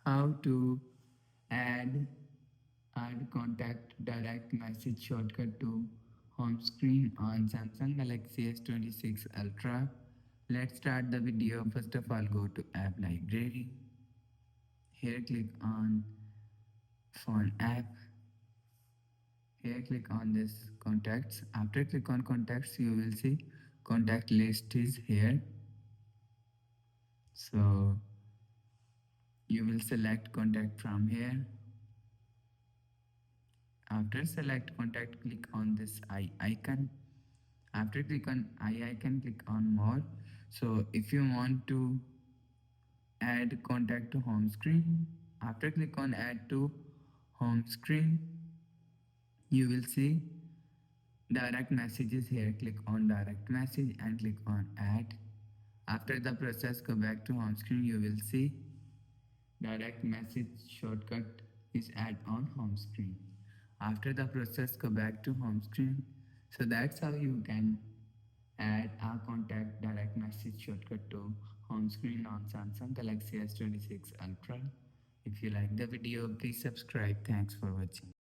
how to add contact direct message shortcut to home screen on Samsung Galaxy S26 Ultra. Let's start the video. First of all, go to app library. Here click on phone app. Here click on this contacts. After click on contacts, you will see contact list is here. So you will select contact from here. After select contact, click on this eye icon. After click on eye icon, click on more. So if you want to add contact to home screen, after click on add to home screen, you will see direct messages here. Click on direct message and click on add. After the process, go back to home screen. You will see direct message shortcut is add on home screen. After the process, go back to home screen. So that's how you can add a contact direct message shortcut to home screen on Samsung Galaxy S26 Ultra. If you like the video, please subscribe. Thanks for watching.